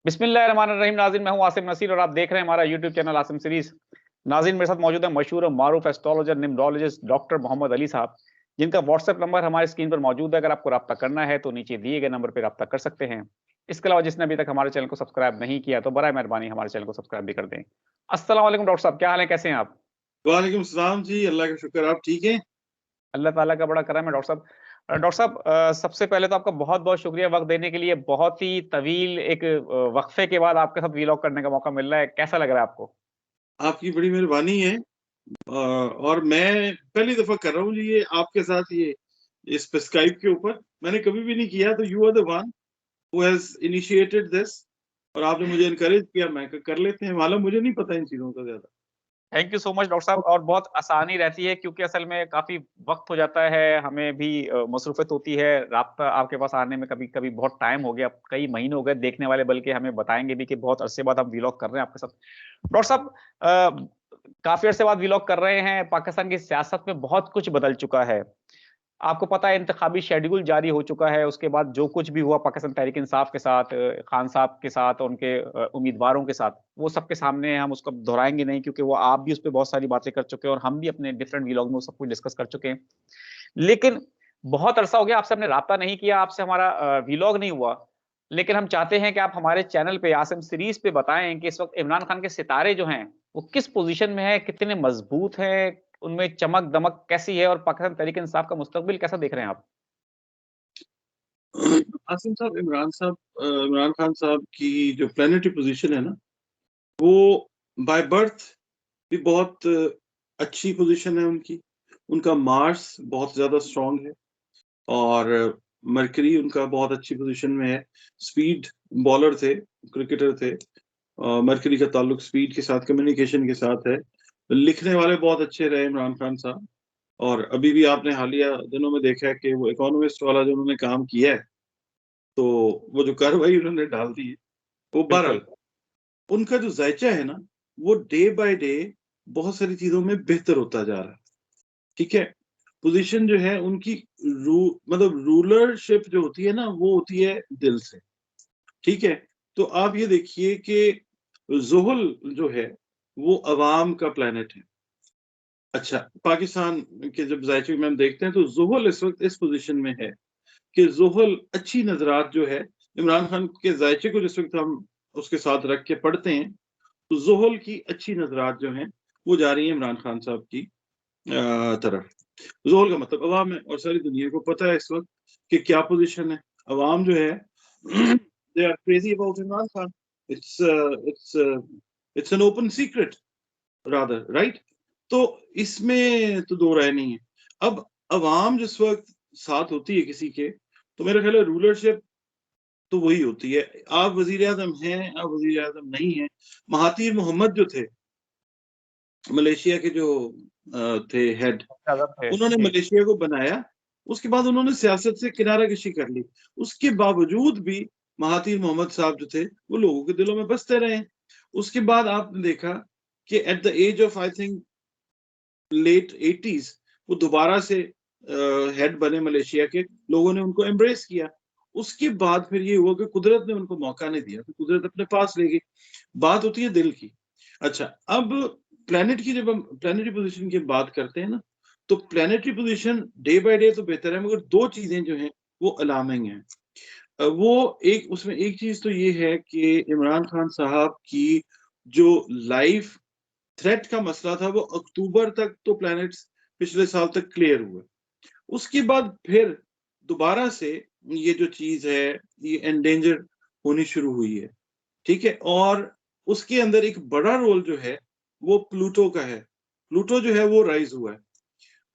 बिस्मिल्लाहिर्रहमानिर्रहीम। नाज़रीन, मैं हूं आसिम नसीर और आप देख रहे हैं हमारा यूट्यूब चैनल आसिम सीरीज। नाज़रीन, मेरे साथ मौजूद है मशहूर और मारूफ एस्ट्रोलॉजर निम्रोलॉजिस्ट डॉक्टर मोहम्मद अली साहब, जिनका व्हाट्सएप नंबर हमारे स्क्रीन पर मौजूद है। अगर आपको रब्ता करना है तो नीचे दिए गए नंबर पर रब्ता कर सकते हैं। इसके अलावा जिसने अभी तक हमारे चैनल को सब्सक्राइब नहीं किया तो बराए मेहरबानी हमारे चैनल को सब्सक्राइब भी कर दें। अस्सलाम वालेकुम डॉक्टर साहब, क्या हाल है, कैसे हैं आप? वालेकुम सलाम जी। अल्लाह का शुक्र, आप ठीक हैं? अल्लाह ताला का बड़ा करम है डॉक्टर साहब। डॉक्टर साहब, सबसे पहले तो आपका बहुत-बहुत शुक्रिया वक़्त देने के लिए। बहुत ही तवील एक वक़्फ़े के बाद आपके साथ व्लॉग करने का मौका मिल रहा है। कैसा लग रहा है आपको? आपकी बड़ी मेहरबानी है। और मैं पहली दफ़ा कर रहा हूँ जी ये आपके साथ ये इस पे स्काइप के ऊपर। मैंने कभी भी नहीं किया, तो you are the one who has initiated this और आपने मुझे एनकरेज किया। मैं कहा कर लेते हैं, मालूम मुझे नहीं पता इन चीज़ों का ज़्यादा। Thank you so much doctor साहब। और बहुत आसानी रहती है क्योंकि असल में काफ़ी वक़्त हो जाता है, हमें भी मसरूफ़ियत होती है। राब्ता आपके पास आने में कभी-कभी बहुत टाइम हो गया, कई महीने हो गए, देखने वाले बल्कि हमें बताएँगे भी कि बहुत अरसे बाद हम व्लॉग कर रहे हैं आपके साथ। डॉक्टर साहब, काफ़ी अरसे बाद व्लॉग कर रहे हैं, पाकिस्तान की सियासत में बहुत कुछ बदल चुका है। आपको पता है इंतखाबी शेड्यूल जारी हो चुका है, उसके बाद जो कुछ भी हुआ पाकिस्तान तहरीक-ए-इंसाफ के साथ, खान साहब के साथ, उनके उम्मीदवारों के साथ, वो सबके सामने है, हम उसको दोहराएँगे नहीं क्योंकि वो आप भी उस पे बहुत सारी बातें कर चुके हैं और हम भी अपने डिफरेंट व्लॉग में वो सब कुछ डिस्कस कर चुके हैं। लेकिन बहुत अरसा हो गया आपसे हमने राब्ता नहीं किया, आपसे हमारा व्लॉग नहीं हुआ। लेकिन हम चाहते हैं कि आप हमारे चैनल पे आसिम सीरीज़ पे बताएँ कि इस वक़्त इमरान खान के सितारे जो हैं, वो किस पोज़ीशन में हैं, कितने मज़बूत हैं, उनमें चमक-दमक कैसी है और पाकिस्तान तहरीक-ए-इंसाफ का मुस्तकबिल कैसा देख रहे हैं आप? आसिम साहब, इमरान खान साहब की जो प्लैनेटरी पोज़ीशन है ना, वो बाय बर्थ भी बहुत अच्छी पोज़ीशन है उनकी। उनका मार्स बहुत ज़्यादा स्ट्रॉन्ग है और मरकरी उनका बहुत अच्छी पोज़ीशन में है। स्पीड बॉलर थे, क्रिकेटर थे। मरकरी का ताल्लुक स्पीड के साथ, कम्युनिकेशन के साथ है। लिखने वाले बहुत अच्छे रहे इमरान खान साहब और अभी भी आपने हालिया दिनों में देखा है कि वो इकोनॉमिस्ट वाला जो उन्होंने काम किया है, तो वो जो कार्रवाई उन्होंने डाल दी है, वो बिल्कुल। बहरहाल उनका जो ज़ायचा है ना, वो डे बाय डे बहुत सारी चीज़ों में बेहतर होता जा रहा है। ठीक है? पोज़ीशन जो है उनकी मतलब रूलरशिप जो होती है ना, वो होती है दिल से। ठीक है? तो आप ये देखिए कि ज़ुहल जो है, वो अवाम का प्लैनेट है। अच्छा, पाकिस्तान के जब ज़ायचे में हम देखते हैं तो ज़ुहल इस वक़्त इस पोज़ीशन में है कि ज़ुहल अच्छी नज़रात जो है, इमरान खान के ज़ायचे को जिस वक़्त हम उसके साथ रख के पढ़ते हैं, तो ज़ुहल की अच्छी नज़रात जो हैं, वो जा रही हैं इमरान खान साहब की तरफ। ज़ुहल का मतलब अवाम है और सारी दुनिया को पता है इस वक़्त कि क्या पोज़ीशन है। अवाम जो है they are crazy about Imran Khan. It's it's it's an open secret rather, right? तो इसमें तो दो राय नहीं है। अब अवाम जिस वक़्त साथ होती है किसी के, तो मेरा ख़्याल है रूलरशिप तो वही होती है। आप वज़ीर-ए-आज़म हैं, आप वज़ीर-ए-आज़म नहीं हैं। महातीर मोहम्मद जो थे, मलेशिया के जो थे हेड, इजाज़त है। उन्होंने जी। मलेशिया को बनाया, उसके बाद उन्होंने सियासत से किनारा-कशी कर ली। उसके बावजूद भी महातीर मोहम्मद साहब जो थे, वो लोगों के दिलों में बसते रहे। उसके बाद आपने देखा कि at the age of I think late 80s वो दोबारा से हेड बने मलेशिया के, लोगों ने उनको एम्ब्रेस किया। उसके बाद फिर ये हुआ कि कुदरत ने उनको मौका नहीं दिया, तो कुदरत अपने पास ले गई। बात होती है दिल की। अच्छा, अब प्लैनेट की जब हम प्लैनेटरी पोज़ीशन की बात करते हैं ना, तो planetary position day by day तो बेहतर है, मगर 2 चीज़ें जो हैं, वो अलार्मिंग हैं। वो एक उसमें एक चीज़ तो ये है कि इमरान खान साहब की जो लाइफ़ थ्रेट का मसला था, वो अक्टूबर तक तो प्लैनेट्स पिछले साल तक क्लियर हुए। उसके बाद फिर दोबारा से ये जो चीज़ है, ये एंडेंजर होनी शुरू हुई है, ठीक है? और उसके अंदर एक बड़ा रोल जो है, वो प्लूटो का है। प्लूटो जो है वो राइज़ हुआ है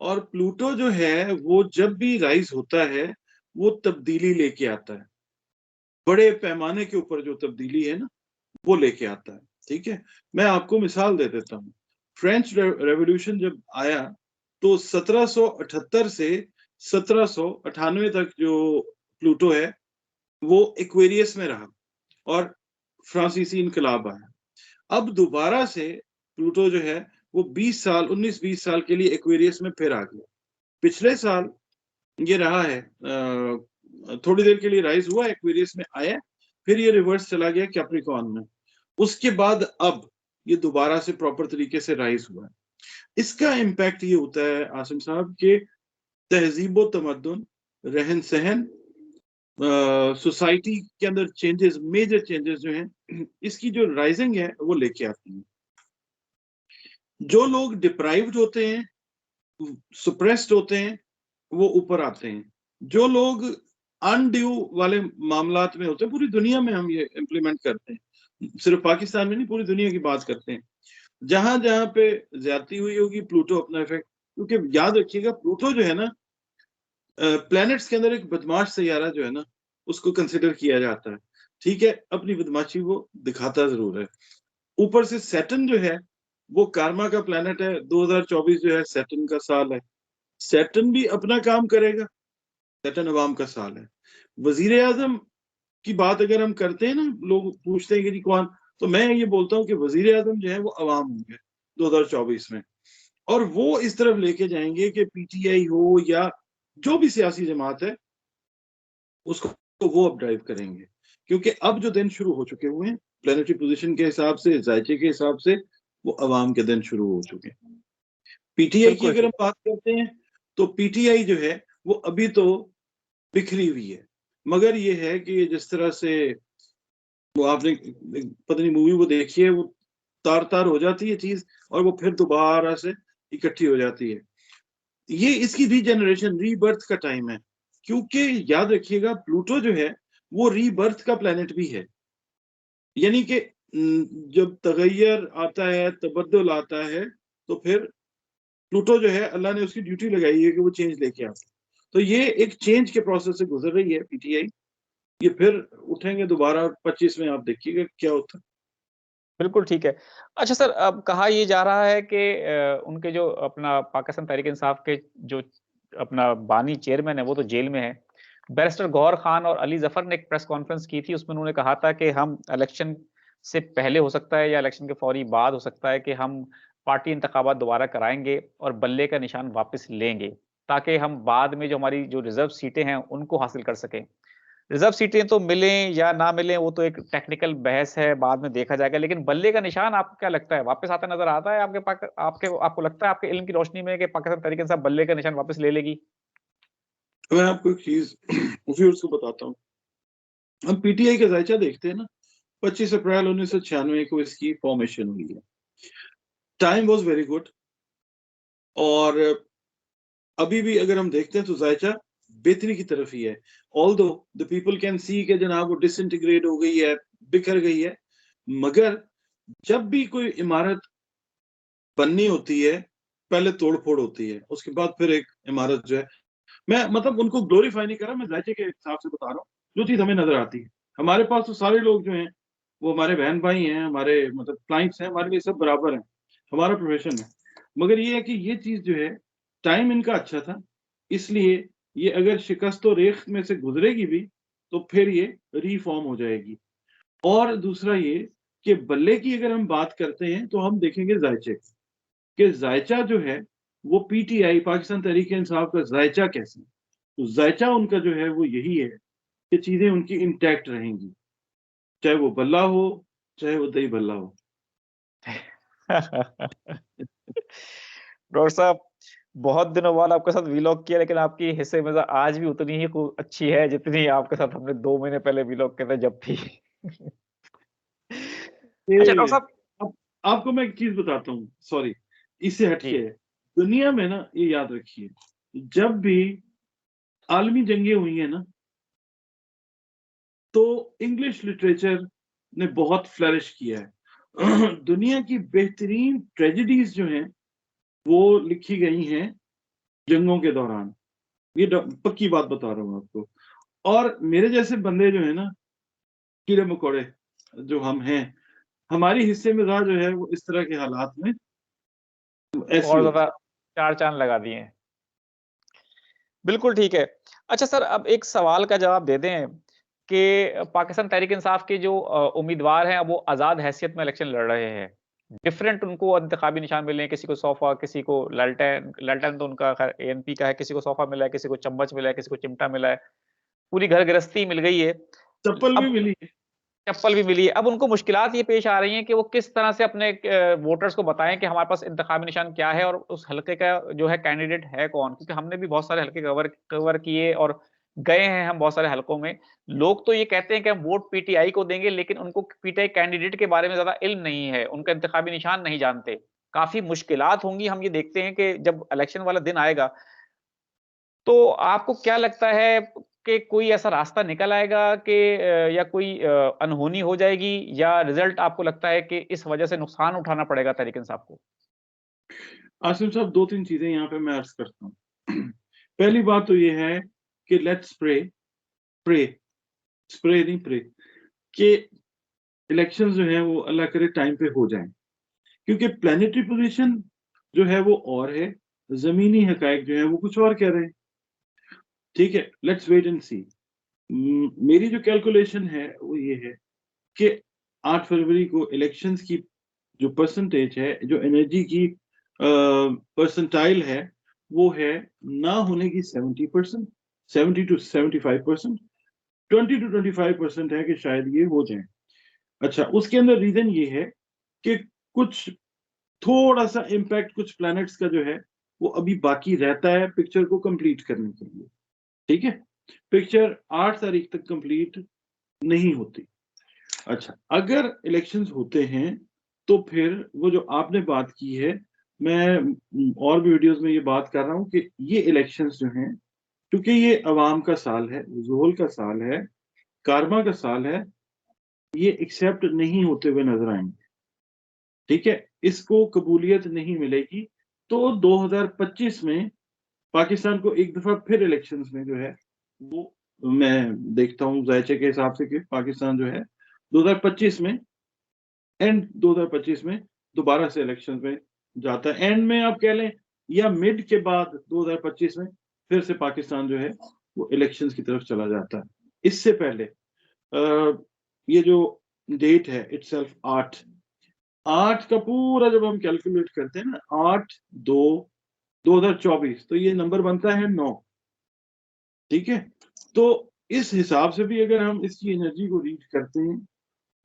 और प्लूटो जो है, वो जब भी राइज़ होता है, वो तब्दीली लेके आता है। बड़े पैमाने के ऊपर जो तब्दीली है ना, वो लेके आता है, ठीक है? मैं आपको मिसाल दे देता हूँ। फ्रेंच रेवोल्यूशन जब आया, तो 1778 से 1798 तक जो प्लूटो है, वो एक्वेरियस में रहा और फ्रांसीसी इनकलाब आया। अब दोबारा से प्लूटो जो है, वो 20 साल 19-20 साल के लिए एक्वेरियस में फिर आ गया। पिछले साल ये रहा है थोड़ी देर के लिए राइज़ हुआ, एक्वेरियस में आया, फिर ये रिवर्स चला गया कैप्रिकॉर्न में, उसके बाद अब ये दोबारा से प्रॉपर तरीके से राइज हुआ है। इसका इम्पैक्ट ये होता है आसिम साहब के तहजीब तमद्दुन, रहन सहन, सोसाइटी के अंदर चेंजेस, मेजर चेंजेस जो हैं, इसकी जो राइजिंग है वो लेके आती है। जो लोग डिप्राइव्ड होते हैं, सुप्रेस्ड होते हैं, वो ऊपर आते हैं। जो लोग अनड्यू वाले मामलात में होते हैं, पूरी दुनिया में हम ये इम्प्लीमेंट करते हैं, सिर्फ पाकिस्तान में नहीं, पूरी दुनिया की बात करते हैं। जहां जहां पे ज्यादती हुई होगी, प्लूटो अपना इफेक्ट, क्योंकि याद रखिएगा प्लूटो जो है ना, प्लैनेट्स के अंदर एक बदमाश सैयारा जो है ना, उसको कंसिडर किया जाता है। ठीक है, अपनी बदमाशी वो दिखाता जरूर है। ऊपर से सैटर्न जो है वो कार्मा का प्लैनेट है। 2024 जो है सैटर्न का साल है। सैटर्न भी अपना काम करेगा, सैटर्न अवाम का साल है। वजीर आजम की बात अगर हम करते हैं ना, लोग पूछते हैं कि जी कौन, तो मैं ये बोलता हूँ कि वजीर आजम जो है वो अवाम होंगे 2024 में, और वो इस तरफ लेके जाएंगे कि पीटीआई हो या जो भी सियासी जमात है उसको, तो वो अब ड्राइव करेंगे। क्योंकि अब जो दिन शुरू हो चुके हुए हैं प्लानिटरी पोजीशन के हिसाब से, जायचे के हिसाब से, वो अवाम के दिन शुरू हो चुके हैं। पीटीआई की बिल्कुल अगर हम ठीक। बात करते हैं तो पीटीआई जो है वो अभी तो बिखरी हुई है, मगर ये है कि जिस तरह से वो आपने पता नहीं मूवी वो देखी है, वो तार तार हो जाती है चीज और वो फिर दोबारा से इकट्ठी हो जाती है। ये इसकी रीजनरेशन, रीबर्थ का टाइम है। क्योंकि याद रखिएगा प्लूटो जो है वो रीबर्थ का प्लेनेट भी है। यानी कि जब तगैयर आता है, तबद्दुल आता है, तो फिर प्लूटो जो है अल्लाह ने उसकी ड्यूटी लगाई है कि वो चेंज लेके आता है। तो ये एक चेंज के प्रोसेस से गुजर रही है पीटीआई। ये फिर उठेंगे दोबारा 25 में, आप देखिएगा क्या होता है। बिल्कुल ठीक है। अच्छा सर, अब कहा ये जा रहा है कि उनके जो अपना पाकिस्तान तहरीक-ए-इंसाफ के जो अपना बानी चेयरमैन है, वो तो जेल में है। बैरिस्टर गौहर खान और अली ज़फ़र ने एक प्रेस कॉन्फ्रेंस की थी, उसमें उन्होंने कहा था कि हम इलेक्शन से पहले हो सकता है या इलेक्शन के फ़ौरी बाद हो सकता है कि हम पार्टी इंतखाबात दोबारा कराएँगे और बल्ले का निशान वापस लेंगे, ताकि हम बाद में जो हमारी जो रिज़र्व सीटें हैं, उनको हासिल कर सकें। रिज़र्व सीटें तो मिलें या ना मिलें, वो तो एक टेक्निकल बहस है, बाद में देखा जाएगा। लेकिन बल्ले का निशान आपको क्या लगता है, वापस आता नज़र आता है आपको लगता है आपके इल्म की रोशनी में कि पाकिस्तान तहरीक-ए-इंसाफ बल्ले का निशान वापस ले लेगी? तो मैं आपको एक चीज व्यूअर्स को बताता हूँ। हम पीटीआई का जायचा देखते हैं ना, 25 अप्रैल 1996 को इसकी फॉर्मेशन हुई है। टाइम वॉज वेरी गुड, और अभी भी अगर हम देखते हैं तो जायचा बेहतरी की तरफ ही है। Although the people can see कि जनाब वो डिसइंटीग्रेट हो गई है, बिखर गई है, मगर जब भी कोई इमारत बननी होती है, पहले तोड़ फोड़ होती है, उसके बाद फिर एक इमारत जो है, मैं मतलब उनको ग्लोरीफाई नहीं कर रहा, मैं जायचे के हिसाब से बता रहा हूँ जो चीज हमें नजर आती है। हमारे पास तो सारे लोग जो हैं वो हमारे बहन भाई हैं, हमारे मतलब क्लाइंट्स हैं, हमारे लिए सब बराबर हैं, हमारा प्रोफेशन है। मगर ये है कि ये चीज जो है टाइम इनका अच्छा था, इसलिए ये अगर शिकस्त और रेख में से गुजरेगी भी तो फिर ये रीफॉर्म हो जाएगी। और दूसरा ये कि बल्ले की अगर हम बात करते हैं तो हम देखेंगे जायचे कि जायचा जो है वो पीटीआई, पाकिस्तान तहरीक इंसाफ का जायचा कैसे है। तो जायचा उनका जो है वो यही है कि चीजें उनकी इंटैक्ट रहेंगी, चाहे वो बल्ला हो, चाहे वो दही बल्ला हो। डॉक्टर साहब, बहुत दिनों बाद आपके साथ वीलॉग किया, लेकिन आपकी हिस्से-मज़ा आज भी उतनी ही अच्छी है, जितनी आपके साथ हमने 2 महीने पहले वीलॉग किया था जब थी। अच्छा डॉक्टर ये साहब। अब आपको मैं एक चीज बताता हूँ, सॉरी, इससे हटके जी। है। दुनिया में ना ये याद रखिए, जब भी आलमी जंगें हुई है ना, तो इंग्लिश लिटरेचर ने बहुत फ्लरिश किया है। दुनिया की बेहतरीन ट्रेजेडीज जो हैं वो लिखी गई हैं जंगों के दौरान। ये पक्की बात बता रहा हूँ आपको। और मेरे जैसे बंदे जो है ना, कीड़े मकोड़े जो हम हैं, हमारी हिस्से में जो है वो इस तरह के हालात में ऐसी और होती ज़्यादा 4 चाँद लगा दिए हैं। बिल्कुल ठीक है। अच्छा सर, अब एक सवाल का जवाब दे दें कि पाकिस्तान तहरीक-ए-इंसाफ के जो उम्मीदवार हैं, वो आज़ाद हैसियत में इलेक्शन लड़ रहे हैं। डिफरेंट उनको इंतखाबी निशान मिले हैं, किसी को सोफ़ा, किसी को लालटेन लालटेन तो उनका खैर एएनपी का है, किसी को सोफ़ा मिला है, किसी को चम्मच मिला है, किसी को चिमटा मिला है। पूरी घर गृहस्थी मिल गई है। चप्पल भी अब मिली है। चप्पल भी मिली है। अब उनको मुश्किलात ये पेश आ रही हैं कि वो किस तरह से अपने वोटर्स को बताएँ कि हमारे पास इंतखाबी निशान क्या है और उस हलके का जो है कैंडिडेट है कौन? क्योंकि हमने भी बहुत सारे हलके कवर कवर किए और गए हैं हम बहुत सारे हलकों में। लोग तो ये कहते हैं कि हम वोट पीटीआई को देंगे, लेकिन उनको पीटीआई कैंडिडेट के बारे में ज़्यादा इल्म नहीं है, उनका इंतखाबी निशान नहीं जानते। काफ़ी मुश्किलात होंगी, हम ये देखते हैं कि जब इलेक्शन वाला दिन आएगा, तो आपको क्या लगता है कि कोई ऐसा रास्ता निकल आएगा कि या कोई अनहोनी हो जाएगी या रिज़ल्ट आपको लगता है कि इस वजह से नुकसान उठाना पड़ेगा तहरीक इंसाफ को? आसिम साहब 2-3 चीज़ें यहाँ पे मैं अर्ज़ करता हूँ। पहली बात तो ये है कि लेट्स प्रे प्रे स्प्रे नहीं प्रे कि इलेक्शंस जो हैं वो अल्लाह करे टाइम पे हो जाएँ। क्योंकि प्लैनेटरी पोज़ीशन जो है वो और है, ज़मीनी हक़ाइक़ जो हैं वो कुछ और कह रहे हैं। ठीक है? लेट्स वेट एंड सी। मेरी जो कैलकुलेशन है वो ये है कि 8 फरवरी को इलेक्शंस की जो परसेंटेज है, जो एनर्जी की परसेंटाइल है, वो है ना होने की 70%, 70 टू 75%, 20 टू 25% है कि शायद ये हो जाए। अच्छा, उसके अंदर रीज़न ये है कि कुछ थोड़ा-सा इम्पैक्ट कुछ प्लैनेट्स का जो है, वो अभी बाकी रहता है पिक्चर को कंप्लीट करने के लिए, ठीक है? पिक्चर 8 तारीख तक कंप्लीट नहीं होती। अच्छा, अगर इलेक्शंस होते हैं, तो फिर वो जो आपने बात की है, मैं और भी वीडियोज़ में ये बात कर रहा हूँ कि ये इलेक्शंस जो हैं, क्योंकि ये अवाम का साल है, ज़ुहल का साल है, कारमा का साल है, ये एक्सेप्ट नहीं होते हुए नज़र आएँगे, ठीक है? इसको कबूलियत नहीं मिलेगी, तो 2025 में पाकिस्तान को एक दफ़ा फिर इलेक्शंस में जो है, वो मैं देखता हूँ ज़ायचे के हिसाब से कि पाकिस्तान जो है, 2025 में एंड 2025 में दोबारा से इलेक्शन में जाता है। एंड में आप कह लें या मिड के बाद 2025 में फिर से पाकिस्तान जो है वो इलेक्शंस की तरफ चला जाता है। इससे पहले ये जो डेट है इटसेल्फ 8 का पूरा जब हम कैलकुलेट करते हैं ना 8/2/2024 तो ये नंबर बनता है 9, ठीक है? तो इस हिसाब से भी अगर हम इसकी एनर्जी को रीड करते हैं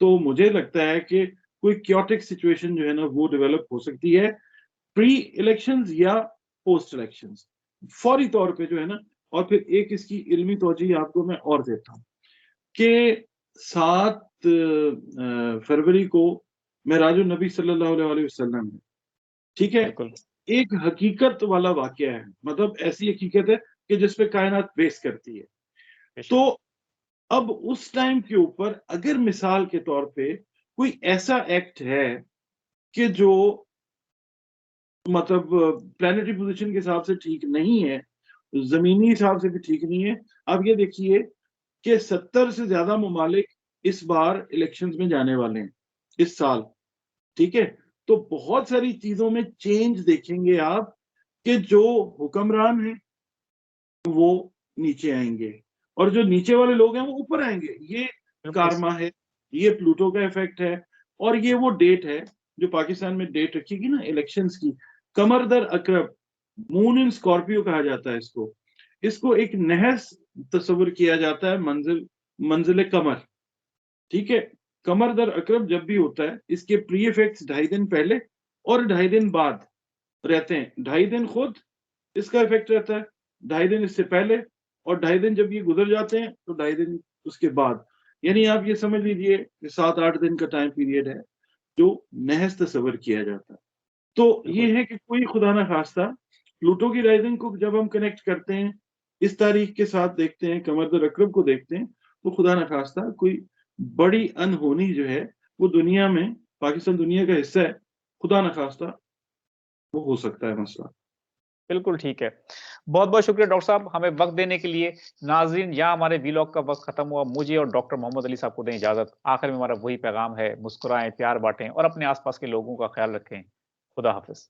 तो मुझे लगता है कि कोई क्योटिक सिचुएशन जो है ना वो डेवलप हो सकती है प्री इलेक्शंस या पोस्ट इलेक्शंस फौरी तौर पे जो है ना। और फिर एक इसकी इल्मी तौजीह आपको मैं और देता हूँ कि 7 फरवरी को मेराजुन नबी सल्लल्लाहु अलैहि वसल्लम है, ठीक है? बिल्कुल, एक हकीकत वाला वाक़या है, मतलब ऐसी हकीकत है कि जिस पे कायनात बेस करती है। बेशक। तो अब उस टाइम के ऊपर अगर मिसाल के तौर पे कोई ऐसा एक्ट है कि जो मतलब प्लैनेटरी पोज़ीशन के हिसाब से ठीक नहीं है, ज़मीनी हिसाब से भी ठीक नहीं है। अब ये देखिए कि 70 से ज़्यादा ममालिक इस बार इलेक्शंस में जाने वाले हैं, इस साल, ठीक है? तो बहुत सारी चीज़ों में चेंज देखेंगे आप कि जो हुक्मरान हैं, वो नीचे आएँगे और जो नीचे वाले लोग हैं, वो ऊपर आएँगे। ये बिल्कुल कारमा है, ये प्लूटो का इफ़ेक्ट है और ये वो डेट है, जो पाकिस्तान में डेट रखीगी ना इलेक्शंस की, कमर दर अकरब, मून इन स्कॉर्पियो कहा जाता है इसको। इसको एक नहस तस्वुर किया जाता है मंज़िल कमर, ठीक है? कमर दर अकरब जब भी होता है, इसके प्री इफ़ेक्ट्स ढाई दिन पहले और ढाई दिन बाद रहते हैं। ढाई दिन खुद इसका इफ़ेक्ट रहता है, ढाई दिन इससे पहले और ढाई दिन जब ये गुज़र जाते हैं, तो ढाई दिन उसके बाद। यानी आप ये समझ लीजिए कि 7-8 दिन का टाइम पीरियड है, जो महज़ तस्वुर किया जाता है। तो ये बिल्कुल। है कि कोई खुदा ना ख़ास्ता प्लूटो की राइज़िंग को जब हम कनेक्ट करते हैं, इस तारीख के साथ देखते हैं, कमर दर अकरब को देखते हैं, तो खुदा ना ख़ास्ता कोई बड़ी अनहोनी जो है, वो दुनिया में पाकिस्तान दुनिया का हिस्सा है, खुदा ना ख़ास्ता वो हो सकता है मसला। बिल्कुल ठीक है। बहुत-बहुत शुक्रिया डॉक्टर साहब हमें वक़्त देने के लिए। नाज़रीन यहाँ हमारे वीलॉग का वक़्त ख़त्म हुआ। मुझे और डॉक्टर मोहम्मद अली साहब को दें इजाज़त। आखिर में हमारा वही पैगाम है, मुस्कुराएँ, प्यार बाँटें और अपने आस-पास के लोगों का ख़्याल रखें। खुदा हाफ़िज़।